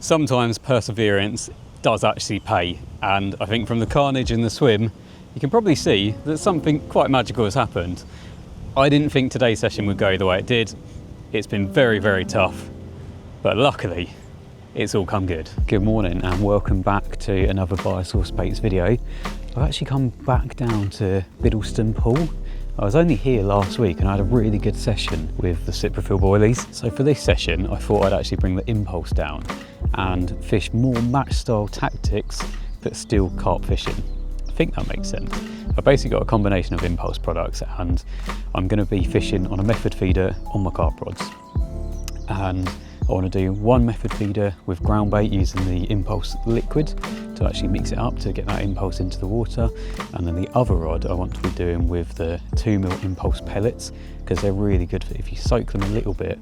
Sometimes perseverance does actually pay, and I think from the carnage in the swim you can probably see that something quite magical has happened. I didn't think today's session would go the way it did. It's been very, very tough, but luckily it's all come good. Good morning and welcome back to another Biosource Baits video. I've actually come back down to Biddlestone Pool. I was only here last week and I had a really good session with the Cyprophil boilies. So for this session, I thought I'd actually bring the Impulse down and fish more match style tactics, but still carp fishing. I think that makes sense. I've basically got a combination of Impulse products and I'm going to be fishing on a method feeder on my carp rods. And I want to do one method feeder with ground bait using the Impulse liquid to actually mix it up to get that impulse into the water, and then the other rod I want to be doing with the 2mm Impulse pellets, because they're really good if you soak them a little bit,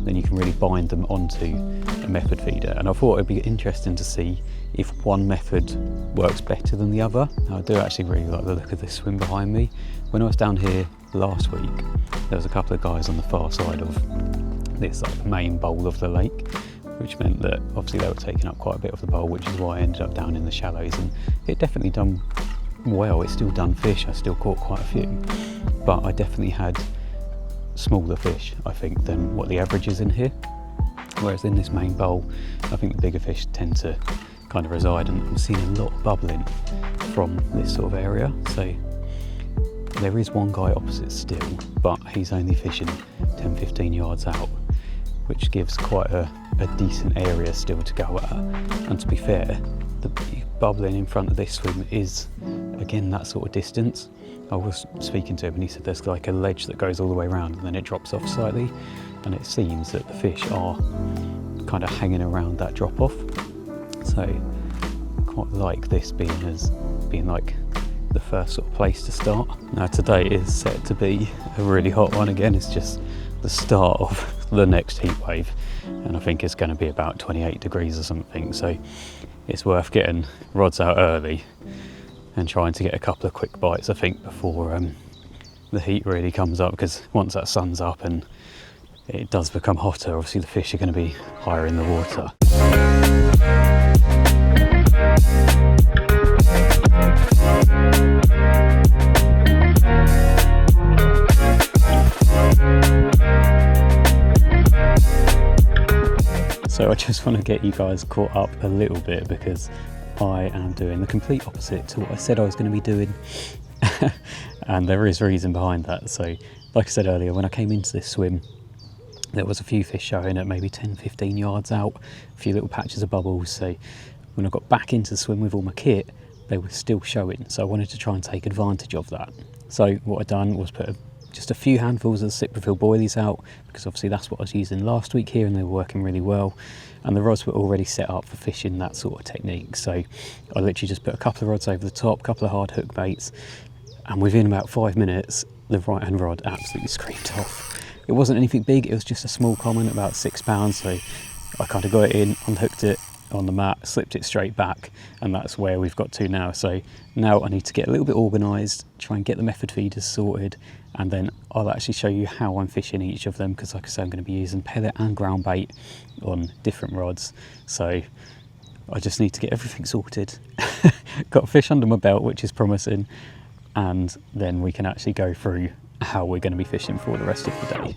then you can really bind them onto a method feeder. And I thought it'd be interesting to see if one method works better than the other. Now, I do actually really like the look of this swim behind me. When I was down here last week, there was a couple of guys on the far side of this main bowl of the lake, which meant that obviously they were taking up quite a bit of the bowl, which is why I ended up down in the shallows. And it definitely done well. It's still done fish. I still caught quite a few, but I definitely had smaller fish, I think, than what the average is in here. Whereas in this main bowl, I think the bigger fish tend to kind of reside, and I'm seeing a lot of bubbling from this sort of area. So there is one guy opposite still, but he's only fishing 10-15 yards out, which gives quite a decent area still to go at. And to be fair, the bubbling in front of this swim is, again, that sort of distance. I was speaking to him and he said there's like a ledge that goes all the way around and then it drops off slightly, and it seems that the fish are kind of hanging around that drop off. So I quite like this being like the first sort of place to start. Now today is set to be a really hot one again. It's just the start of the next heat wave, and I think it's going to be about 28 degrees or something, so it's worth getting rods out early and trying to get a couple of quick bites, I think, before the heat really comes up, because once that sun's up and it does become hotter, obviously the fish are going to be higher in the water. So I just want to get you guys caught up a little bit, because I am doing the complete opposite to what I said I was going to be doing. And there is reason behind that. So like I said earlier, when I came into this swim, there was a few fish showing at maybe 10-15 yards out, a few little patches of bubbles. So when I got back into the swim with all my kit, they were still showing. So I wanted to try and take advantage of that. So what I done was put just a few handfuls of the Cyprophil boilies out, because obviously that's what I was using last week here and they were working really well, and the rods were already set up for fishing that sort of technique. So I literally just put a couple of rods over the top, a couple of hard hook baits, and within about 5 minutes the right hand rod absolutely screamed off. It wasn't anything big, it was just a small common, about 6 pounds, so I kind of got it in, unhooked it on the mat, slipped it straight back, and that's where we've got to now. So now I need to get a little bit organised, try and get the method feeders sorted, and then I'll actually show you how I'm fishing each of them, because like I said, I'm going to be using pellet and ground bait on different rods. So I just need to get everything sorted. Got a fish under my belt, which is promising, and then we can actually go through how we're going to be fishing for the rest of the day.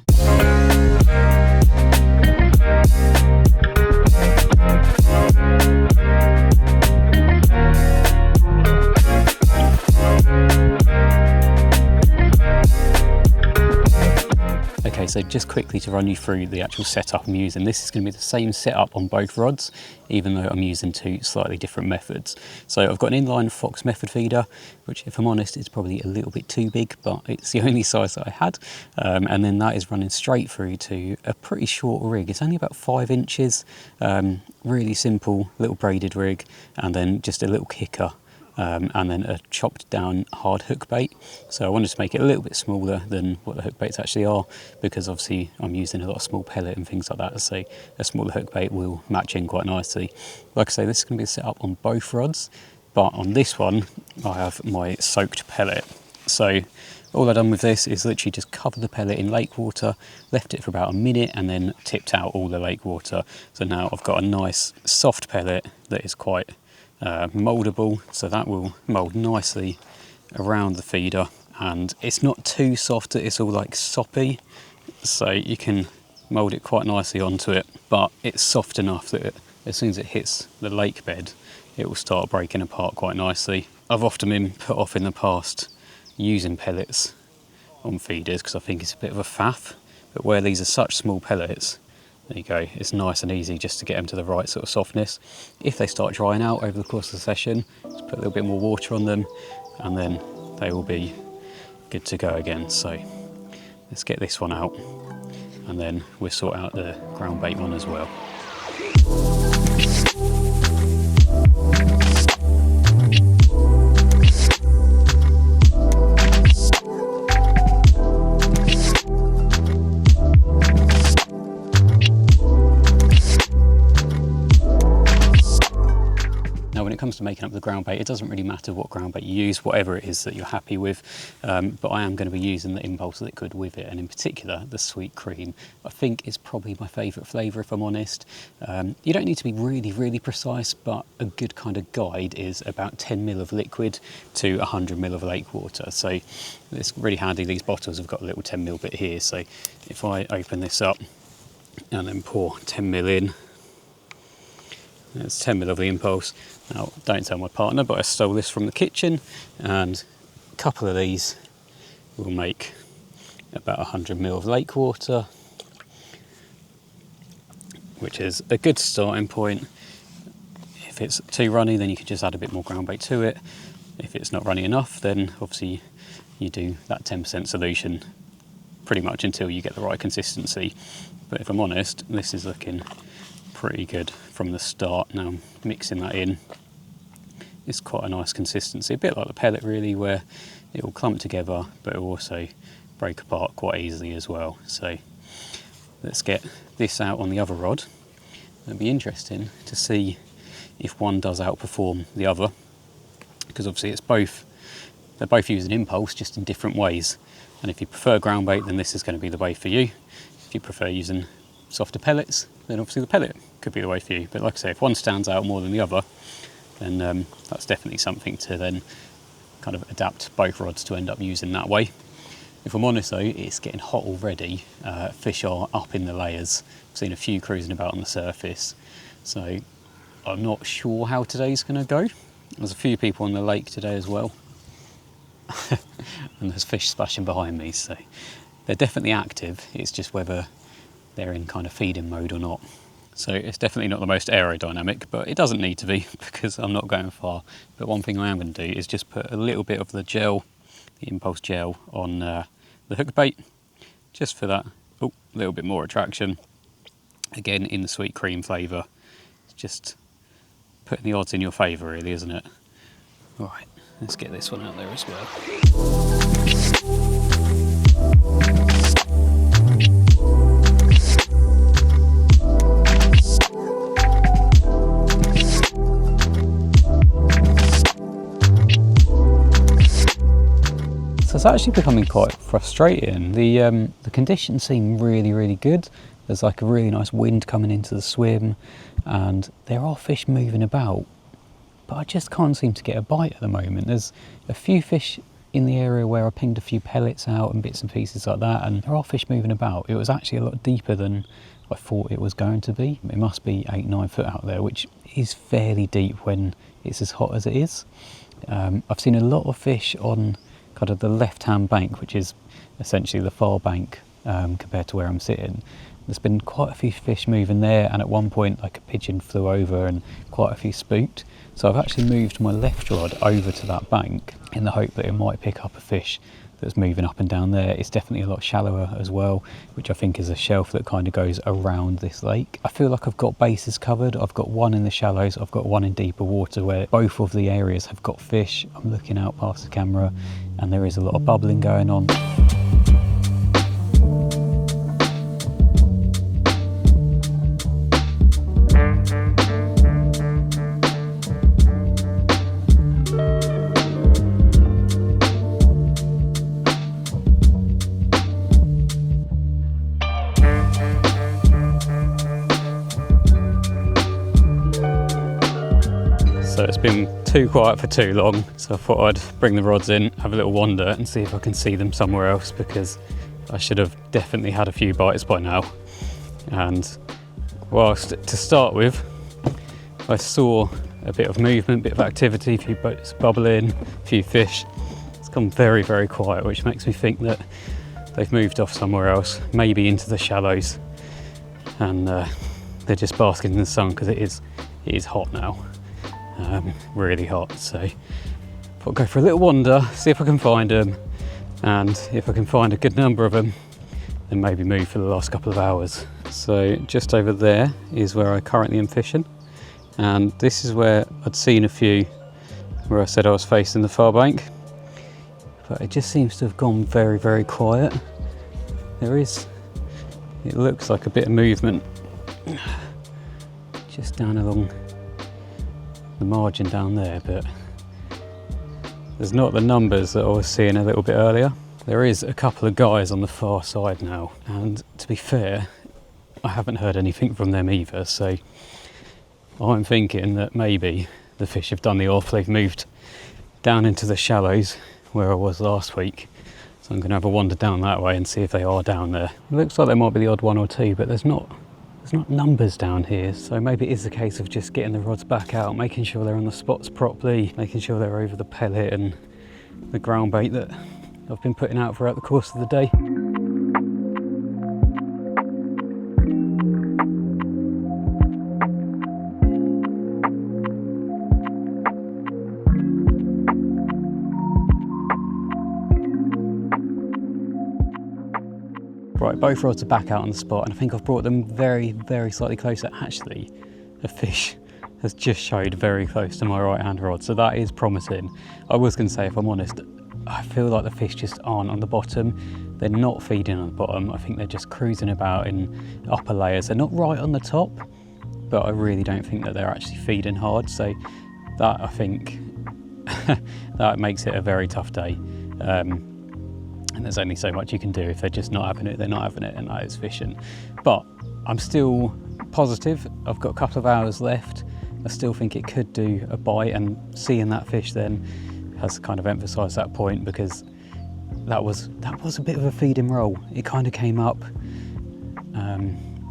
Okay, so just quickly to run you through the actual setup I'm using. This is going to be the same setup on both rods, even though I'm using two slightly different methods. So I've got an inline Fox method feeder, which, if I'm honest, is probably a little bit too big, but it's the only size that I had. And then that is running straight through to a pretty short rig. It's only about 5 inches, really simple little braided rig, and then just a little kicker. And then a chopped down hard hook bait. So I wanted to make it a little bit smaller than what the hook baits actually are, because obviously I'm using a lot of small pellet and things like that, so a smaller hook bait will match in quite nicely. Like I say, this is going to be set up on both rods, but on this one I have my soaked pellet. So All I've done with this is literally just covered the pellet in lake water, left it for about a minute and then tipped out all the lake water. So now I've got a nice soft pellet that is quite mouldable, so that will mould nicely around the feeder, and it's not too soft that it's all like soppy, so you can mould it quite nicely onto it, but it's soft enough that as soon as it hits the lake bed it will start breaking apart quite nicely. I've often been put off in the past using pellets on feeders because I think it's a bit of a faff, but where these are such small pellets, there you go, it's nice and easy just to get them to the right sort of softness. If they start drying out over the course of the session, just put a little bit more water on them and then they will be good to go again. So let's get this one out and then we'll sort out the ground bait one as well. When it comes to making up the ground bait, it doesn't really matter what ground bait you use, whatever it is that you're happy with, but I am going to be using the Impulse liquid with it, and in particular the sweet cream. I think it's probably my favourite flavour, if I'm honest. You don't need to be really precise, but a good kind of guide is about 10 ml of liquid to 100 ml of lake water. So it's really handy, these bottles have got a little 10 ml bit here, so if I open this up and then pour 10 ml in, that's 10 ml of the Impulse. Now, don't tell my partner, but I stole this from the kitchen, and a couple of these will make about 100 ml of lake water, which is a good starting point. If it's too runny, then you can just add a bit more ground bait to it. If it's not runny enough, then obviously you do that 10% solution pretty much until you get the right consistency. But if I'm honest, this is looking pretty good from the start. Now I'm mixing that in. It's quite a nice consistency, a bit like the pellet really, where it will clump together but it will also break apart quite easily as well. So let's get this out on the other rod. It'll be interesting to see if one does outperform the other, because obviously they're both using Impulse, just in different ways, and if you prefer ground bait, then this is going to be the way for you. If you prefer using softer pellets, then obviously the pellet could be the way for you. But like I say, if one stands out more than the other, then that's definitely something to then kind of adapt both rods to end up using that way. If I'm honest though, it's getting hot already. Fish are up in the layers. I've seen a few cruising about on the surface, so I'm not sure how today's going to go. There's a few people on the lake today as well, and there's fish splashing behind me, so they're definitely active. It's just whether they're in kind of feeding mode or not. So it's definitely not the most aerodynamic, but it doesn't need to be because I'm not going far. But one thing I am going to do is just put a little bit of the gel, the Impulse gel, on the hook bait, just for that little bit more attraction. Again, in the sweet cream flavour. It's just putting the odds in your favour really, isn't it? All right, let's get this one out there as well. It's actually becoming quite frustrating. The conditions seem really good. There's like a really nice wind coming into the swim and there are fish moving about, but I just can't seem to get a bite at the moment. There's a few fish in the area where I pinged a few pellets out and bits and pieces like that, and there are fish moving about. It was actually a lot deeper than I thought it was going to be. It must be 8-9 foot out there, which is fairly deep when it's as hot as it is. I've seen a lot of fish on kind of the left-hand bank, which is essentially the far bank compared to where I'm sitting. There's been quite a few fish moving there, and at one point like a pigeon flew over and quite a few spooked. So I've actually moved my left rod over to that bank in the hope that it might pick up a fish that's moving up and down there. It's definitely a lot shallower as well, which I think is a shelf that kind of goes around this lake. I feel like I've got bases covered. I've got one in the shallows, I've got one in deeper water where both of the areas have got fish. I'm looking out past the camera and there is a lot of bubbling going on. So it's been too quiet for too long, so I thought I'd bring the rods in, have a little wander and see if I can see them somewhere else, because I should have definitely had a few bites by now. And whilst to start with, I saw a bit of movement, bit of activity, a few boats bubbling, a few fish. It's gone very, very quiet, which makes me think that they've moved off somewhere else, maybe into the shallows, and they're just basking in the sun, because it is hot now, really hot. So I'll go for a little wander, see if I can find them, and if I can find a good number of them, then maybe move for the last couple of hours. So just over there is where I currently am fishing, and this is where I'd seen a few where I said I was facing the far bank, but it just seems to have gone very, very quiet. It looks like a bit of movement just down along the margin down there, but there's not the numbers that I was seeing a little bit earlier. There is a couple of guys on the far side now, and to be fair, I haven't heard anything from them either, so I'm thinking that maybe the fish have done the off, they've moved down into the shallows where I was last week. So I'm going to have a wander down that way and see if they are down there. It looks like there might be the odd one or two, but there's not numbers down here. So maybe it is a case of just getting the rods back out, making sure they're on the spots properly, making sure they're over the pellet and the ground bait that I've been putting out throughout the course of the day. Right, both rods are back out on the spot, and I think I've brought them very, very slightly closer. Actually, a fish has just showed very close to my right hand rod, so that is promising. I was going to say, if I'm honest, I feel like the fish just aren't on the bottom. They're not feeding on the bottom. I think they're just cruising about in upper layers. They're not right on the top, but I really don't think that they're actually feeding hard. So that, I think, that makes it a very tough day. And there's only so much you can do. If they're just not having it, they're not having it, and that is fishing. But I'm still positive. I've got a couple of hours left. I still think it could do a bite, and seeing that fish then has kind of emphasised that point, because that was a bit of a feeding roll. It kind of came up,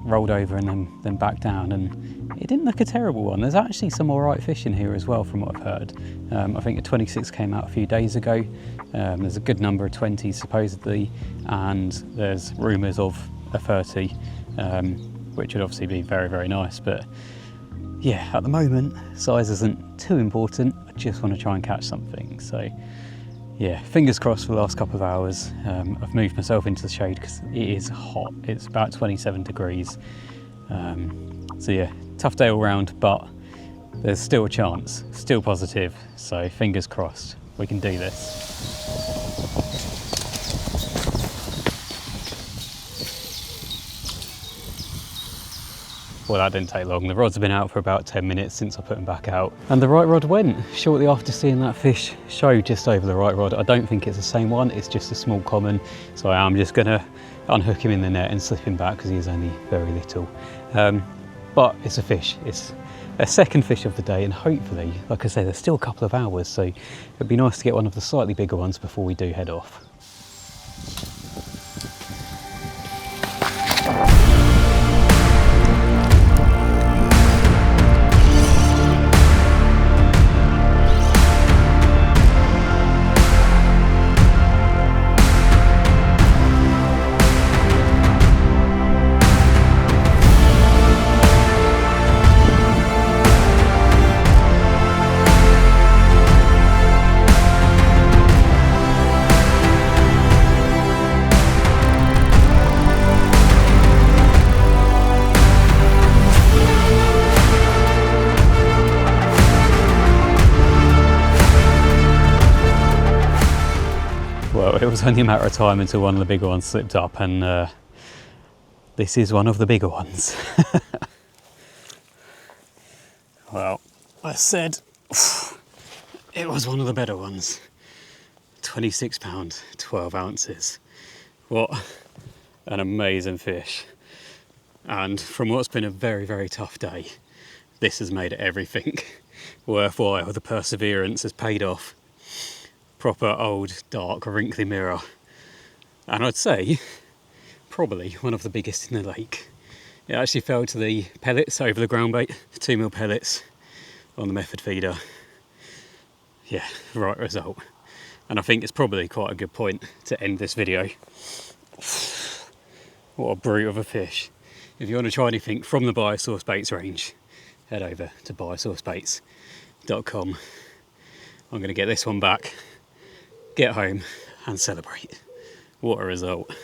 rolled over, and then back down, and it didn't look a terrible one. There's actually some alright fish in here as well, from what I've heard. I think a 26 came out a few days ago. There's a good number of 20s supposedly, and there's rumours of a 30, which would obviously be very, very nice. But yeah, at the moment, size isn't too important. I just want to try and catch something. So yeah, fingers crossed for the last couple of hours. I've moved myself into the shade because it is hot. It's about 27 degrees. So yeah, tough day all round, but there's still a chance, still positive. So fingers crossed, we can do this. Well, that didn't take long. The rods have been out for about 10 minutes since I put them back out. And the right rod went shortly after seeing that fish show just over the right rod. I don't think it's the same one, it's just a small common. So I am just gonna unhook him in the net and slip him back because he's only very little. But it's a fish. It's a second fish of the day, and hopefully, like I say, there's still a couple of hours, so it'd be nice to get one of the slightly bigger ones before we do head off. Well, it was only a matter of time until one of the bigger ones slipped up, and this is one of the bigger ones. Well, I said it was one of the better ones. 26 pound, 12 ounces. What an amazing fish. And from what's been a very, very tough day, this has made everything worthwhile. The perseverance has paid off. Proper old, dark, wrinkly mirror. And I'd say probably one of the biggest in the lake. It actually fell to the pellets over the ground bait, 2mm pellets on the method feeder. Yeah, right result. And I think it's probably quite a good point to end this video. What a brute of a fish. If you want to try anything from the Biosource baits range, head over to biosourcebaits.com. I'm going to get this one back, get home and celebrate. What a result.